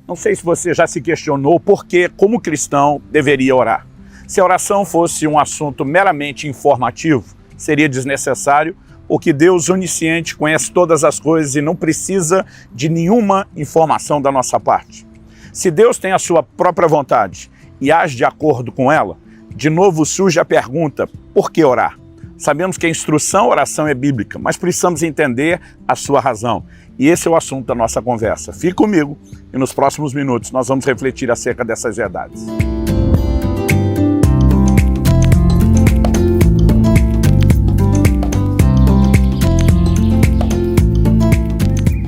Não sei se você já se questionou por que, como cristão, deveria orar. Se a oração fosse um assunto meramente informativo, seria desnecessário, porque Deus onisciente conhece todas as coisas e não precisa de nenhuma informação da nossa parte. Se Deus tem a sua própria vontade e age de acordo com ela, de novo surge a pergunta, por que orar? Sabemos que a instrução, a oração é bíblica, mas precisamos entender a sua razão. E esse é o assunto da nossa conversa. Fique comigo e nos próximos minutos nós vamos refletir acerca dessas verdades.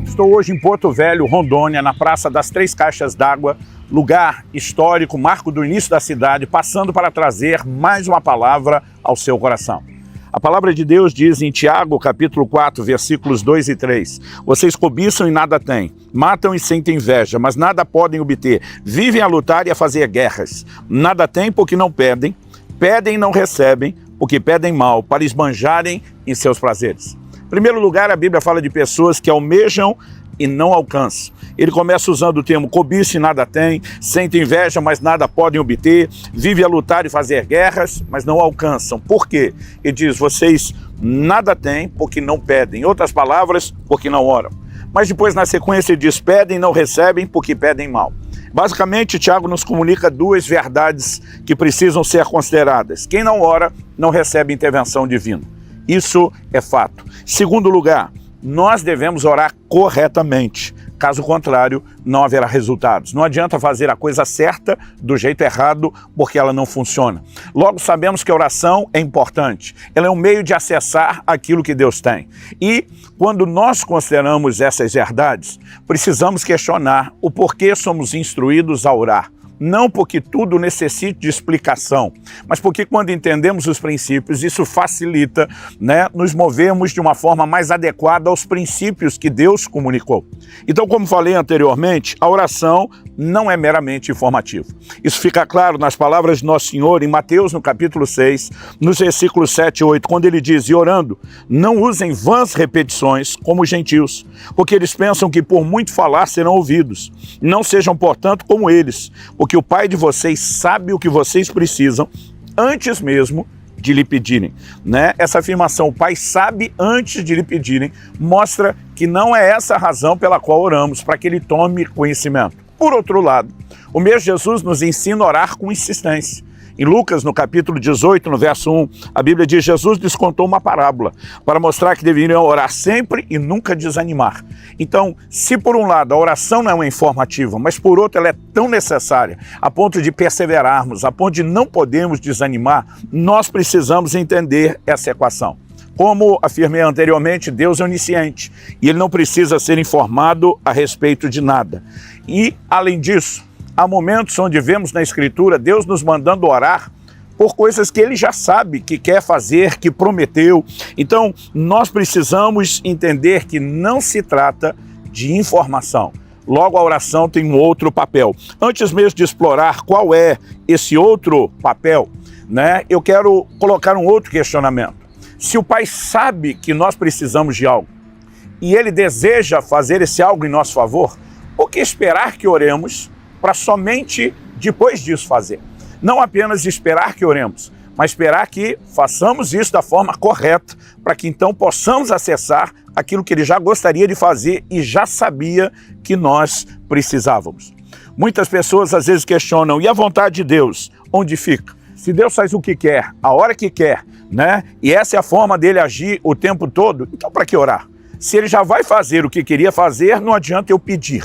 Estou hoje em Porto Velho, Rondônia, na Praça das Três Caixas d'Água, lugar histórico, marco do início da cidade, passando para trazer mais uma palavra ao seu coração. A palavra de Deus diz em Tiago, capítulo 4, versículos 2 e 3, vocês cobiçam e nada têm, matam e sentem inveja, mas nada podem obter, vivem a lutar e a fazer guerras, nada têm porque não pedem, pedem e não recebem, porque pedem mal, para esbanjarem em seus prazeres. Em primeiro lugar, a Bíblia fala de pessoas que almejam e não alcançam. Ele começa usando o termo cobiça e nada tem, sentem inveja, mas nada podem obter, vivem a lutar e fazer guerras, mas não alcançam. Por quê? Ele diz, vocês nada têm porque não pedem. Em outras palavras, porque não oram. Mas depois, na sequência, ele diz, pedem e não recebem porque pedem mal. Basicamente, Tiago nos comunica duas verdades que precisam ser consideradas. Quem não ora, não recebe intervenção divina. Isso é fato. Segundo lugar, nós devemos orar corretamente. Caso contrário, não haverá resultados. Não adianta fazer a coisa certa do jeito errado, porque ela não funciona. Logo, sabemos que a oração é importante. Ela é um meio de acessar aquilo que Deus tem. E, quando nós consideramos essas verdades, precisamos questionar o porquê somos instruídos a orar. Não porque tudo necessite de explicação, mas porque quando entendemos os princípios, isso facilita, nos movermos de uma forma mais adequada aos princípios que Deus comunicou. Então, como falei anteriormente, a oração não é meramente informativa. Isso fica claro nas palavras de Nosso Senhor em Mateus, no capítulo 6, nos versículos 7 e 8, quando ele diz, e orando, não usem vãs repetições como os gentios, porque eles pensam que por muito falar serão ouvidos. Não sejam, portanto, como eles, porque o Pai de vocês sabe o que vocês precisam antes mesmo de lhe pedirem. Essa afirmação, o Pai sabe antes de lhe pedirem, mostra que não é essa a razão pela qual oramos, para que Ele tome conhecimento. Por outro lado, o mesmo Jesus nos ensina a orar com insistência. Em Lucas, no capítulo 18, no verso 1, a Bíblia diz, Jesus lhes contou uma parábola para mostrar que deveriam orar sempre e nunca desanimar. Então, se por um lado a oração não é informativa, mas por outro ela é tão necessária, a ponto de perseverarmos, a ponto de não podermos desanimar, nós precisamos entender essa equação. Como afirmei anteriormente, Deus é onisciente e Ele não precisa ser informado a respeito de nada. E, além disso, há momentos onde vemos na Escritura Deus nos mandando orar por coisas que Ele já sabe que quer fazer, que prometeu. Então, nós precisamos entender que não se trata de informação. Logo, a oração tem um outro papel. Antes mesmo de explorar qual é esse outro papel, eu quero colocar um outro questionamento. Se o Pai sabe que nós precisamos de algo e Ele deseja fazer esse algo em nosso favor, por que esperar que oremos para somente depois disso fazer? Não apenas esperar que oremos, mas esperar que façamos isso da forma correta, para que então possamos acessar aquilo que Ele já gostaria de fazer e já sabia que nós precisávamos. Muitas pessoas às vezes questionam, e a vontade de Deus, onde fica? Se Deus faz o que quer, a hora que quer, e essa é a forma dele agir o tempo todo, então para que orar? Se Ele já vai fazer o que queria fazer, não adianta eu pedir.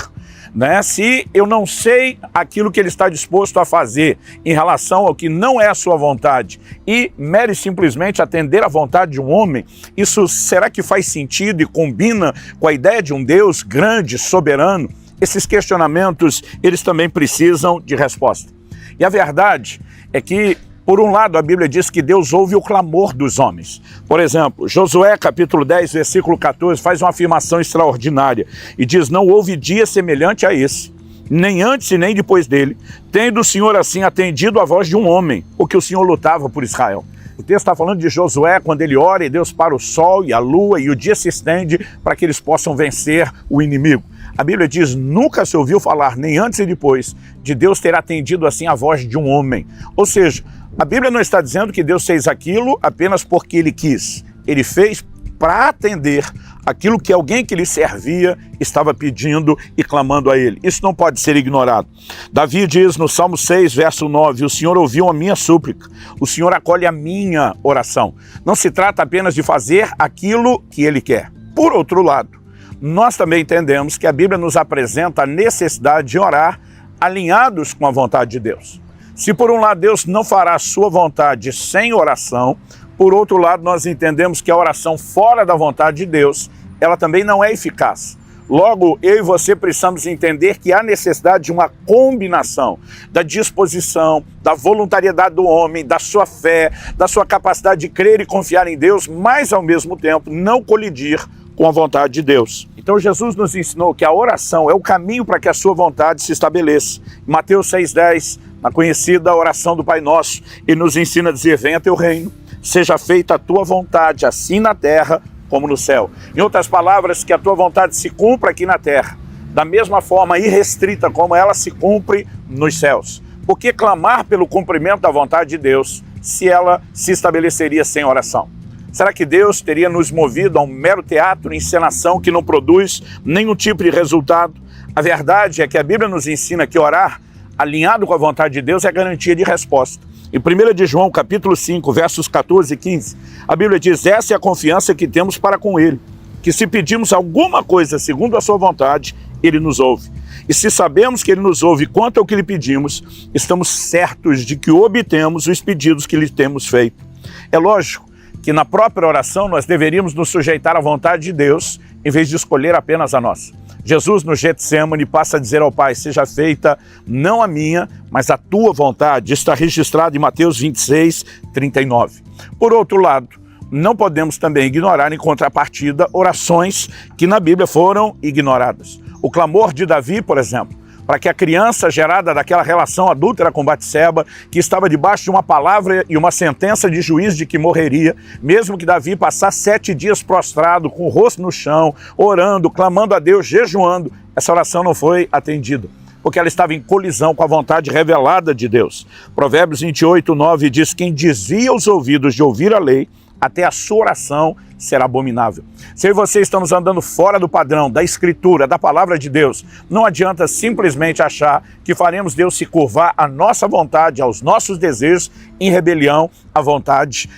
Se eu não sei aquilo que Ele está disposto a fazer em relação ao que não é a sua vontade e mere simplesmente atender à vontade de um homem, isso será que faz sentido e combina com a ideia de um Deus grande, soberano? Esses questionamentos, eles também precisam de resposta. E a verdade é que, por um lado, a Bíblia diz que Deus ouve o clamor dos homens. Por exemplo, Josué, capítulo 10, versículo 14, faz uma afirmação extraordinária e diz, não houve dia semelhante a esse, nem antes e nem depois dele, tendo o Senhor assim atendido a voz de um homem, porque o Senhor lutava por Israel. O texto está falando de Josué, quando ele ora e Deus para o sol e a lua e o dia se estende para que eles possam vencer o inimigo. A Bíblia diz, nunca se ouviu falar, nem antes e depois, de Deus ter atendido assim a voz de um homem. Ou seja, a Bíblia não está dizendo que Deus fez aquilo apenas porque Ele quis. Ele fez para atender aquilo que alguém que lhe servia estava pedindo e clamando a Ele. Isso não pode ser ignorado. Davi diz no Salmo 6, verso 9, o Senhor ouviu a minha súplica, o Senhor acolhe a minha oração. Não se trata apenas de fazer aquilo que Ele quer. Por outro lado, nós também entendemos que a Bíblia nos apresenta a necessidade de orar alinhados com a vontade de Deus. Se por um lado Deus não fará a sua vontade sem oração, por outro lado nós entendemos que a oração fora da vontade de Deus, ela também não é eficaz. Logo, eu e você precisamos entender que há necessidade de uma combinação da disposição, da voluntariedade do homem, da sua fé, da sua capacidade de crer e confiar em Deus, mas ao mesmo tempo não colidir com a vontade de Deus. Então Jesus nos ensinou que a oração é o caminho para que a sua vontade se estabeleça. Em Mateus 6,10, na conhecida oração do Pai Nosso, ele nos ensina a dizer, venha teu reino, seja feita a tua vontade, assim na terra como no céu. Em outras palavras, que a tua vontade se cumpra aqui na terra, da mesma forma irrestrita como ela se cumpre nos céus. Por que clamar pelo cumprimento da vontade de Deus se ela se estabeleceria sem oração? Será que Deus teria nos movido a um mero teatro, encenação que não produz nenhum tipo de resultado? A verdade é que a Bíblia nos ensina que orar alinhado com a vontade de Deus é garantia de resposta. Em 1 de João, capítulo 5, versos 14 e 15, a Bíblia diz, essa é a confiança que temos para com Ele, que se pedimos alguma coisa segundo a sua vontade, Ele nos ouve. E se sabemos que Ele nos ouve quanto ao que lhe pedimos, estamos certos de que obtemos os pedidos que lhe temos feito. É lógico que na própria oração nós deveríamos nos sujeitar à vontade de Deus, em vez de escolher apenas a nossa. Jesus no Getsemane passa a dizer ao Pai, seja feita não a minha, mas a tua vontade. Está registrado em Mateus 26, 39. Por outro lado, não podemos também ignorar em contrapartida orações que na Bíblia foram ignoradas. O clamor de Davi, por exemplo, para que a criança gerada daquela relação adúltera com Batseba, que estava debaixo de uma palavra e uma sentença de juiz de que morreria, mesmo que Davi passasse 7 dias prostrado, com o rosto no chão, orando, clamando a Deus, jejuando, essa oração não foi atendida, porque ela estava em colisão com a vontade revelada de Deus. Provérbios 28, 9 diz, quem desvia os ouvidos de ouvir a lei, até a sua oração será abominável. Se eu e você estamos andando fora do padrão, da Escritura, da Palavra de Deus, não adianta simplesmente achar que faremos Deus se curvar à nossa vontade, aos nossos desejos, em rebelião à vontade,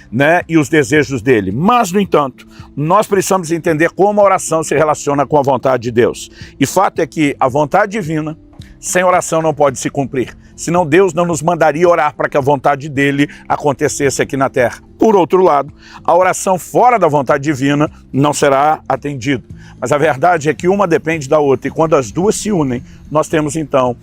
e os desejos dele. Mas, no entanto, nós precisamos entender como a oração se relaciona com a vontade de Deus. E fato é que a vontade divina, sem oração não pode se cumprir. Senão Deus não nos mandaria orar para que a vontade dele acontecesse aqui na terra. Por outro lado, a oração fora da vontade divina não será atendida. Mas a verdade é que uma depende da outra. E quando as duas se unem, nós temos então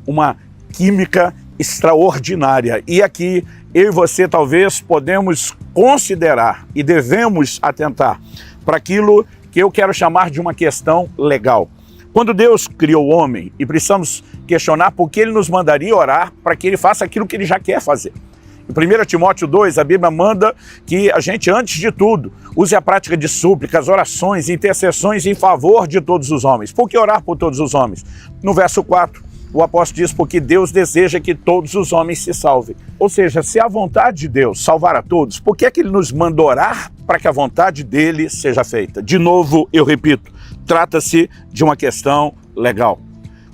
uma química extraordinária. E aqui, eu e você talvez podemos considerar e devemos atentar para aquilo que eu quero chamar de uma questão legal. Quando Deus criou o homem, e precisamos questionar por que ele nos mandaria orar para que ele faça aquilo que ele já quer fazer. Em 1 Timóteo 2, a Bíblia manda que a gente, antes de tudo, use a prática de súplicas, orações, intercessões em favor de todos os homens. Por que orar por todos os homens? No verso 4, o apóstolo diz, porque Deus deseja que todos os homens se salvem. Ou seja, se a vontade de Deus salvar a todos, por que é que ele nos manda orar para que a vontade dele seja feita? De novo, eu repito, trata-se de uma questão legal.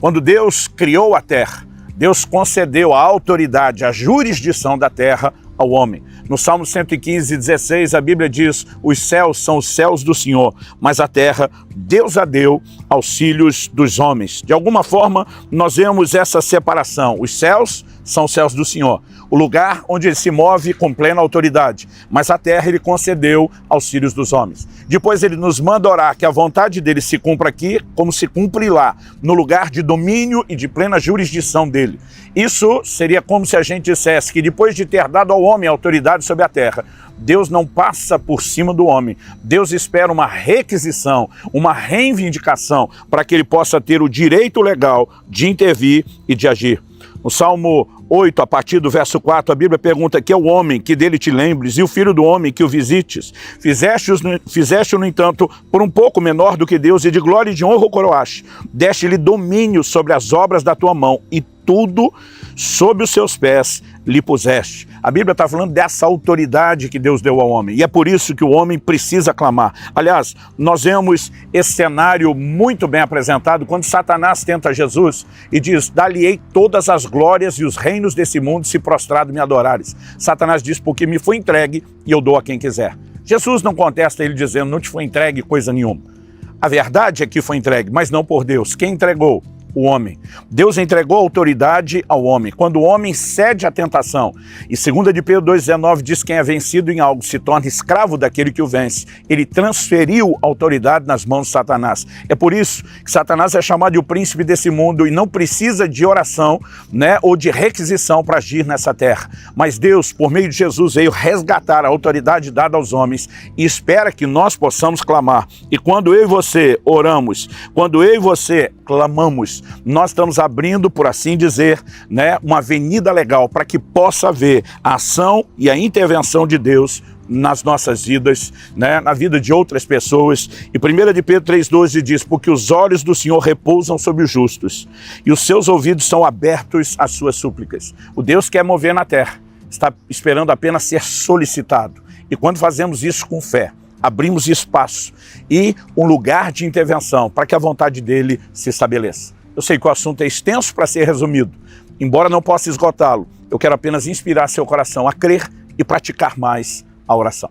Quando Deus criou a terra, Deus concedeu a autoridade, a jurisdição da terra ao homem. No Salmo 115, 16, a Bíblia diz, os céus são os céus do Senhor, mas a terra Deus a deu aos filhos dos homens. De alguma forma, nós vemos essa separação. Os céus são os céus do Senhor, o lugar onde ele se move com plena autoridade, mas a terra ele concedeu aos filhos dos homens. Depois ele nos manda orar que a vontade dele se cumpra aqui, como se cumpre lá, no lugar de domínio e de plena jurisdição dele. Isso seria como se a gente dissesse que depois de ter dado ao homem a autoridade sobre a terra, Deus não passa por cima do homem. Deus espera uma requisição, uma reivindicação para que ele possa ter o direito legal de intervir e de agir. No Salmo 8, a partir do verso 4, a Bíblia pergunta: que é o homem que dele te lembres e o filho do homem que o visites? Fizeste-o, no entanto, por um pouco menor do que Deus, e de glória e de honra o coroaste. Deste-lhe domínio sobre as obras da tua mão, e tudo sob os seus pés lhe puseste. A Bíblia está falando dessa autoridade que Deus deu ao homem, e é por isso que o homem precisa clamar. Aliás, nós vemos esse cenário muito bem apresentado quando Satanás tenta Jesus e diz: dar-lhe-ei todas as glórias e os reinos desse mundo se prostrado me adorares. Satanás diz: porque me foi entregue e eu dou a quem quiser. Jesus não contesta ele dizendo: não te foi entregue coisa nenhuma. A verdade é que foi entregue, mas não por Deus. Quem entregou? O homem. Deus entregou a autoridade ao homem. Quando o homem cede à tentação, e 2 de Pedro 2,19 diz: quem é vencido em algo se torna escravo daquele que o vence. Ele transferiu a autoridade nas mãos de Satanás. É por isso que Satanás é chamado de o príncipe desse mundo e não precisa de oração, ou de requisição para agir nessa terra. Mas Deus, por meio de Jesus, veio resgatar a autoridade dada aos homens e espera que nós possamos clamar. E quando eu e você oramos, quando eu e você clamamos, nós estamos abrindo, por assim dizer, uma avenida legal para que possa haver a ação e a intervenção de Deus nas nossas vidas, na vida de outras pessoas. E 1 de Pedro 3,12 diz: porque os olhos do Senhor repousam sobre os justos e os seus ouvidos são abertos às suas súplicas. O Deus quer mover na terra, está esperando apenas ser solicitado. E quando fazemos isso com fé, abrimos espaço e um lugar de intervenção para que a vontade dele se estabeleça. Eu sei que o assunto é extenso para ser resumido. Embora não possa esgotá-lo, eu quero apenas inspirar seu coração a crer e praticar mais a oração.